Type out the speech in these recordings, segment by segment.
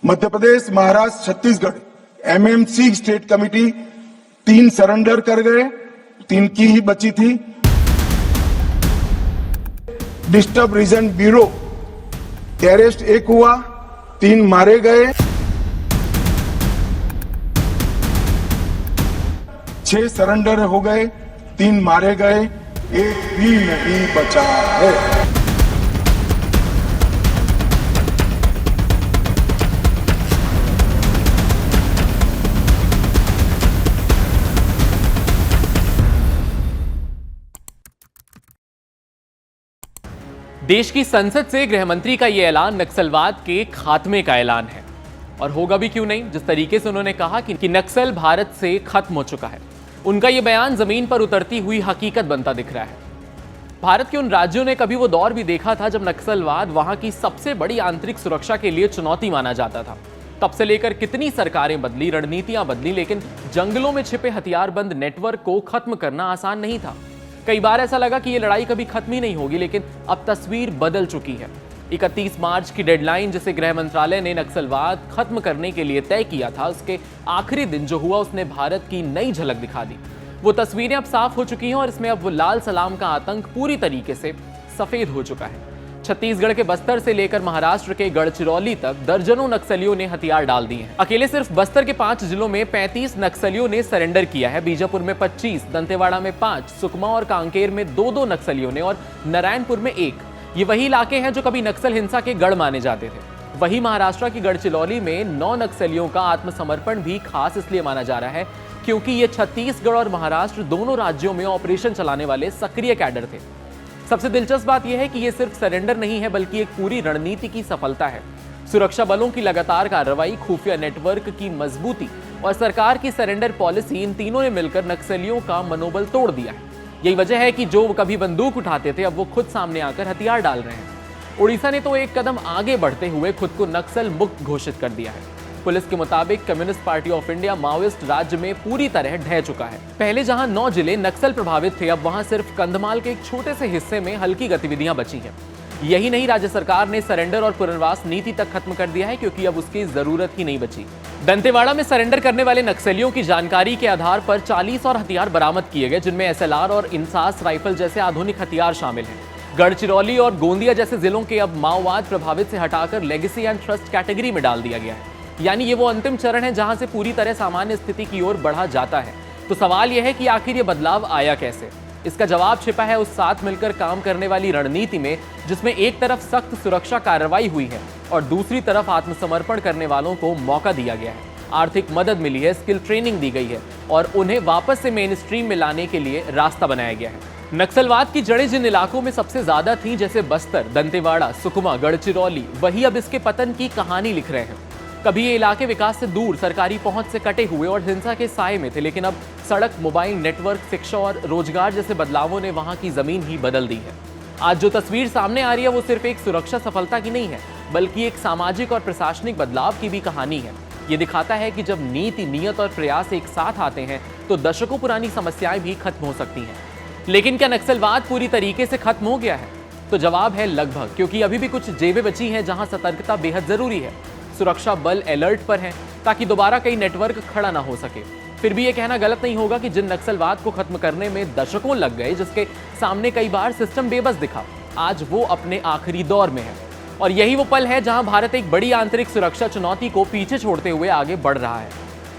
मध्य Pradesh, Maharashtra, Chhattisgarh MMC state committee 3 surrender कर गए, 3 की ही बची थी। डिस्टर्ब रीजन ब्यूरो अरेस्ट 1 हुआ, 3 मारे गए, 6 सरेंडर हो गए, 3 मारे गए, 1 भी नहीं बचा है। देश की संसद से गृह मंत्री का यह ऐलान नक्सलवाद के खात्मे का ऐलान है, और होगा भी क्यों नहीं। जिस तरीके से उन्होंने कहा कि नक्सल भारत से खत्म हो चुका है, उनका यह बयान जमीन पर उतरती हुई हकीकत बनता दिख रहा है। भारत के उन राज्यों ने कभी वो दौर भी देखा था जब नक्सलवाद वहां की सबसे बड़ी आंतरिक सुरक्षा के लिए चुनौती माना जाता था। तब से लेकर कितनी सरकारें बदली, रणनीतियां बदली, लेकिन जंगलों में छिपे हथियारबंद नेटवर्क को खत्म करना आसान नहीं था। कई बार ऐसा लगा कि यह लड़ाई कभी खत्म ही नहीं होगी, लेकिन अब तस्वीर बदल चुकी है। 31 मार्च की डेडलाइन जिसे गृह मंत्रालय ने नक्सलवाद खत्म करने के लिए तय किया था, उसके आखिरी दिन जो हुआ उसने भारत की नई झलक दिखा दी। वो तस्वीरें अब साफ हो चुकी हैं और इसमें अब वो लाल सलाम का आतंक पूरी तरीके से सफेद हो चुका है। छत्तीसगढ़ के बस्तर से लेकर महाराष्ट्र के गढ़चिरौली तक दर्जनों नक्सलियों ने हथियार डाल दिए हैं। अकेले सिर्फ बस्तर के 5 जिलों में 35 नक्सलियों ने सरेंडर किया है। बीजापुर में 25, दंतेवाड़ा में 5, सुकमा और कांकेर में 2-2 नक्सलियों ने और नारायणपुर में 1। ये वही इलाके हैं जो कभी नक्सल हिंसा के गढ़ माने जाते थे। वही महाराष्ट्र की गढ़चिरौली में 9 नक्सलियों का आत्मसमर्पण भी खास इसलिए माना जा रहा है क्योंकि ये छत्तीसगढ़ और महाराष्ट्र दोनों राज्यों में ऑपरेशन चलाने वाले सक्रिय कैडर थे। सबसे दिलचस्प बात यह है कि यह सिर्फ सरेंडर नहीं है, बल्कि एक पूरी रणनीति की सफलता है। सुरक्षा बलों की लगातार कार्रवाई, खुफिया नेटवर्क की मजबूती और सरकार की सरेंडर पॉलिसी, इन तीनों ने मिलकर नक्सलियों का मनोबल तोड़ दिया है। यही वजह है कि जो कभी बंदूक उठाते थे अब वो खुद सामने आकर हथियार डाल रहे हैं। उड़ीसा ने तो एक कदम आगे बढ़ते हुए खुद को नक्सल मुक्त घोषित कर दिया है। पुलिस के मुताबिक communist party of India Maoist राज्य में पूरी तरह ढह चुका है। पहले जहां 9 जिले नक्सल प्रभावित थे, अब वहां सिर्फ कंधमाल के एक छोटे से हिस्से में हल्की गतिविधियां बची हैं। यही नहीं, राज्य सरकार ने सरेंडर और पुनर्वास नीति तक खत्म कर दिया है क्योंकि अब उसकी जरूरत ही नहीं बची। दंतेवाड़ा में सरेंडर करने वाले नक्सलियों की जानकारी के आधार पर 40 और हथियार बरामद किए गए, जिनमें SLR और इंसास राइफल जैसे आधुनिक हथियार शामिल हैं। गढ़चिरौली और गोंदिया जैसे जिलों के अब माओवाद प्रभावित से हटाकर लेगेसी एंड ट्रस्ट कैटेगरी में डाल दिया गया है। यानी ये वो अंतिम चरण है जहां से पूरी तरह सामान्य स्थिति की ओर बढ़ा जाता है। तो सवाल यह है कि आखिर ये बदलाव आया कैसे? इसका जवाब छिपा है उस साथ मिलकर काम करने वाली रणनीति में, जिसमें एक तरफ सख्त सुरक्षा कार्रवाई हुई है और दूसरी तरफ आत्मसमर्पण करने वालों को मौका दिया गया है। आर्थिक मदद मिली है, स्किल ट्रेनिंग दी गई है और उन्हें वापस से मेन स्ट्रीम में लाने के लिए रास्ता बनाया गया है। नक्सलवाद की जड़ें जिन इलाकों में सबसे ज्यादा थी, जैसे बस्तर, दंतेवाड़ा, सुकमा, गढ़चिरौली, वही अब इसके पतन की कहानी लिख रहे हैं। कभी ये इलाके विकास से दूर, सरकारी पहुंच से कटे हुए और हिंसा के साए में थे, लेकिन अब सड़क, मोबाइल नेटवर्क, शिक्षा और रोजगार जैसे बदलावों ने वहां की जमीन ही बदल दी है। आज जो तस्वीर सामने आ रही है वो सिर्फ एक सुरक्षा सफलता की नहीं है, बल्कि एक सामाजिक और प्रशासनिक बदलाव की भी कहानी है। ये दिखाता है कि जब नीति, नियत और प्रयास एक साथ आते हैं तो दशकों पुरानी समस्याएं भी खत्म हो सकती हैं। लेकिन क्या नक्सलवाद पूरी तरीके से खत्म हो गया है? तो जवाब है लगभग, क्योंकि अभी भी कुछ जेबें बची हैं जहां सतर्कता बेहद जरूरी है। सुरक्षा बल अलर्ट पर हैं ताकि दोबारा कई नेटवर्क खड़ा ना हो सके। फिर भी यह कहना गलत नहीं होगा कि जिन नक्सलवाद को खत्म करने में दशकों लग गए, जिसके सामने कई बार सिस्टम बेबस दिखा, आज वो अपने आखिरी दौर में है। और यही वो पल है जहां भारत एक बड़ी आंतरिक सुरक्षा चुनौती को पीछे छोड़ते हुए आगे बढ़ रहा है।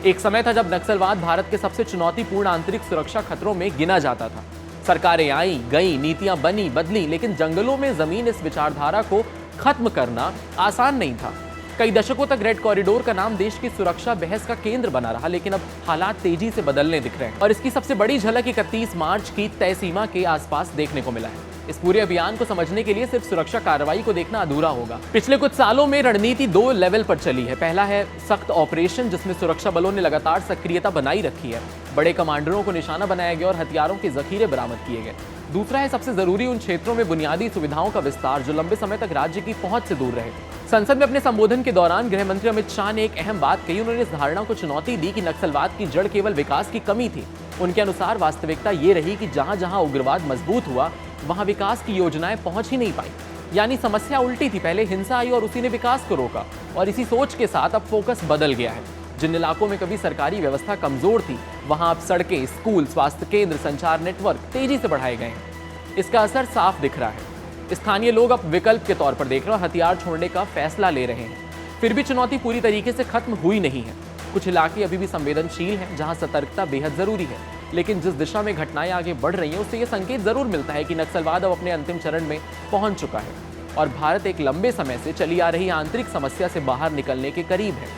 एक समय था जब नक्सलवाद भारत के सबसे चुनौतीपूर्ण आंतरिक सुरक्षा खतरों में गिना जाता था। सरकारें आई गई, नीतियां बनी बदली, लेकिन जंगलों में जमीन इस विचारधारा को खत्म करना आसान नहीं था। कई दशकों तक रेड कॉरिडोर का नाम देश की सुरक्षा बहस का केंद्र बना रहा, लेकिन अब हालात तेजी से बदलने दिख रहे हैं और इसकी सबसे बड़ी झलक 31 मार्च की तय सीमा के आसपास देखने को मिला है। इस पूरे अभियान को समझने के लिए सिर्फ सुरक्षा कार्रवाई को देखना अधूरा होगा। पिछले कुछ सालों में रणनीति 2 लेवल पर चली है। पहला है सख्त ऑपरेशन, जिसमें सुरक्षा बलों ने लगातार सक्रियता बनाई रखी है, बड़े कमांडरों को निशाना बनाया गया और हथियारों के जखीरे बरामद किए गए। दूसरा है सबसे जरूरी उन क्षेत्रों में बुनियादी सुविधाओं का विस्तार जो लंबे समय तक राज्य की पहुंच से दूर रहे। संसद में अपने संबोधन के दौरान गृह मंत्री अमित शाह ने एक अहम बात कही। उन्होंने इस धारणा को चुनौती दी कि नक्सलवाद की जड़ केवल विकास की कमी थी। उनके अनुसार वास्तविकता ये रही कि जहां जहां उग्रवाद मजबूत हुआ, वहां विकास की योजनाएं पहुंच ही नहीं पाई। यानी समस्या उल्टी थी, पहले हिंसा आई और उसी ने विकास को रोका। और इसी सोच के साथ अब फोकस बदल गया है। जिन इलाकों में कभी सरकारी व्यवस्था कमजोर थी, वहां अब सड़कें, स्कूल, स्वास्थ्य केंद्र, संचार नेटवर्क तेजी से बढ़ाए गए हैं। इसका असर साफ दिख रहा है। स्थानीय लोग अब विकल्प के तौर पर देख रहे हैं और हथियार छोड़ने का फैसला ले रहे हैं। फिर भी चुनौती पूरी तरीके से खत्म हुई नहीं है। कुछ इलाके अभी भी संवेदनशील हैं, जहां सतर्कता बेहद जरूरी है। लेकिन जिस दिशा में घटनाएं आगे बढ़ रही हैं, उससे यह संकेत जरूर मिलता है कि नक्सलवाद अब अपने अंतिम चरण में पहुंच चुका है और भारत एक लंबे समय से चली आ रही आंतरिक समस्या से बाहर निकलने के करीब है।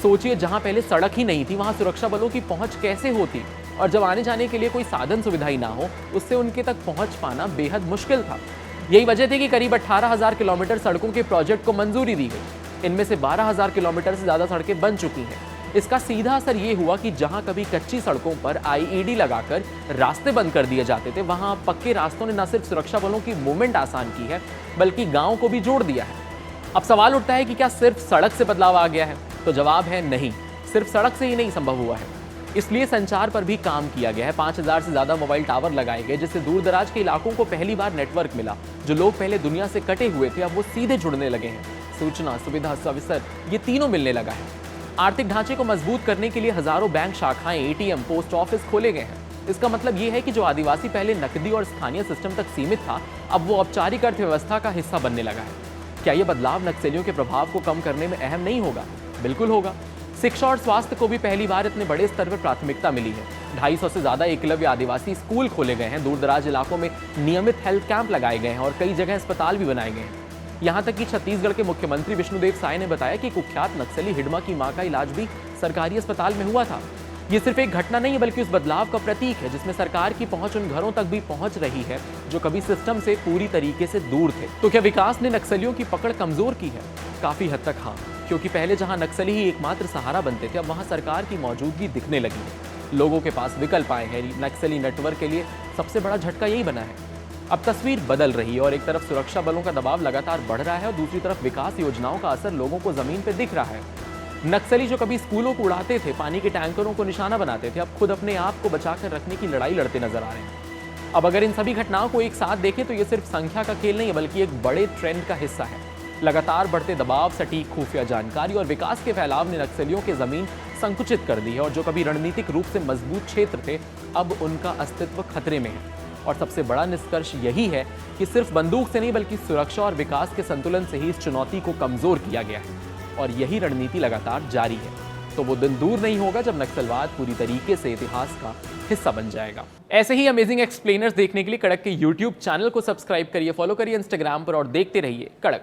सोचिए, जहां पहले सड़क ही नहीं थी, वहां सुरक्षा बलों की पहुंच कैसे होती, और जब आने जाने के लिए कोई साधन सुविधा ही ना हो, उससे उनके तक पहुंच पाना बेहद मुश्किल था। यही वजह थी कि करीब 18,000 किलोमीटर सड़कों के प्रोजेक्ट को मंजूरी दी गई। इनमें से 12,000 किलोमीटर से ज्यादा सड़कें बन चुकी हैं। इसका सीधा असर ये हुआ कि जहां कभी कच्ची सड़कों पर आईईडी लगाकर रास्ते बंद कर दिए जाते थे, वहां पक्के रास्तों ने न सिर्फ सुरक्षा बलों की मूवमेंट आसान की है, बल्कि गांव को भी जोड़ दिया है। अब सवाल उठता है कि क्या सिर्फ सड़क से बदलाव आ गया है? तो जवाब है नहीं, सिर्फ सड़क से ही नहीं संभव हुआ है। इसलिए संचार पर भी काम किया गया है। 5,000 से ज्यादा मोबाइल टावर लगाए गए, जिससे दूर दराज के इलाकों को पहली बार नेटवर्क मिला। जो लोग पहले दुनिया से कटे हुए थे, अब वो सीधे जुड़ने लगे हैं। सूचना, सुविधा, अवसर, ये तीनों मिलने लगा है। आर्थिक ढांचे को मजबूत करने के लिए हजारों बैंक शाखाएं, एटीएम, पोस्ट ऑफिस खोले गए हैं। इसका मतलब ये है कि जो आदिवासी पहले नकदी और स्थानीय सिस्टम तक सीमित था, अब वो औपचारिक अर्थव्यवस्था का हिस्सा बनने लगा है। क्या ये बदलाव नक्सलियों के प्रभाव को कम करने में अहम नहीं होगा? बिल्कुल होगा। शिक्षा और स्वास्थ्य को भी पहली बार इतने बड़े स्तर पर प्राथमिकता मिली है। 250 से ज्यादा एकलव्य आदिवासी स्कूल खोले गए हैं। दूर दराज इलाकों में नियमित हेल्थ कैंप लगाए गए हैं और कई जगह अस्पताल भी बनाए गए हैं। यहाँ तक कि छत्तीसगढ़ के मुख्यमंत्री विष्णुदेव साय ने बताया कि कुख्यात नक्सली हिडमा की मां का इलाज भी सरकारी अस्पताल में हुआ था। ये सिर्फ एक घटना नहीं है, बल्कि उस बदलाव का प्रतीक है जिसमें सरकार की पहुंच उन घरों तक भी पहुंच रही है जो कभी सिस्टम से पूरी तरीके से दूर थे। तो क्या विकास ने नक्सलियों की पकड़ कमजोर की है? काफी हद तक हाँ, क्योंकि पहले जहां नक्सली ही एकमात्र सहारा बनते थे, अब वहां सरकार की मौजूदगी दिखने लगी है। लोगों के पास विकल्प आए हैं। नक्सली नेटवर्क के लिए सबसे बड़ा झटका यही बना है। अब तस्वीर बदल रही है और एक तरफ सुरक्षा बलों का दबाव लगातार बढ़ रहा है और दूसरी तरफ विकास योजनाओं का असर लोगों को जमीन पर दिख रहा है। नक्सली जो कभी स्कूलों को उड़ाते थे, पानी के टैंकरों को निशाना बनाते थे, अब खुद अपने आप को बचाकर रखने की लड़ाई लड़ते नजर आ रहे हैं। अब अगर इन सभी घटनाओं को एक साथ देखें तो ये सिर्फ संख्या का खेल नहीं है, बल्कि एक बड़े ट्रेंड का हिस्सा है। लगातार बढ़ते दबाव, सटीक खुफिया जानकारी और विकास के फैलाव ने नक्सलियों की जमीन संकुचित कर दी है और जो कभी रणनीतिक रूप से मजबूत क्षेत्र थे, अब उनका अस्तित्व खतरे में है। और सबसे बड़ा निष्कर्ष यही है कि सिर्फ बंदूक से नहीं, बल्कि सुरक्षा और विकास के संतुलन से ही इस चुनौती को कमजोर किया गया है और यही रणनीति लगातार जारी है। तो वो दिन दूर नहीं होगा जब नक्सलवाद पूरी तरीके से इतिहास का हिस्सा बन जाएगा। ऐसे ही अमेजिंग एक्सप्लेनर्स देखने के लिए कड़क के YouTube चैनल को सब्सक्राइब करिए, फॉलो करिए इंस्टाग्राम पर और देखते रहिए कड़क।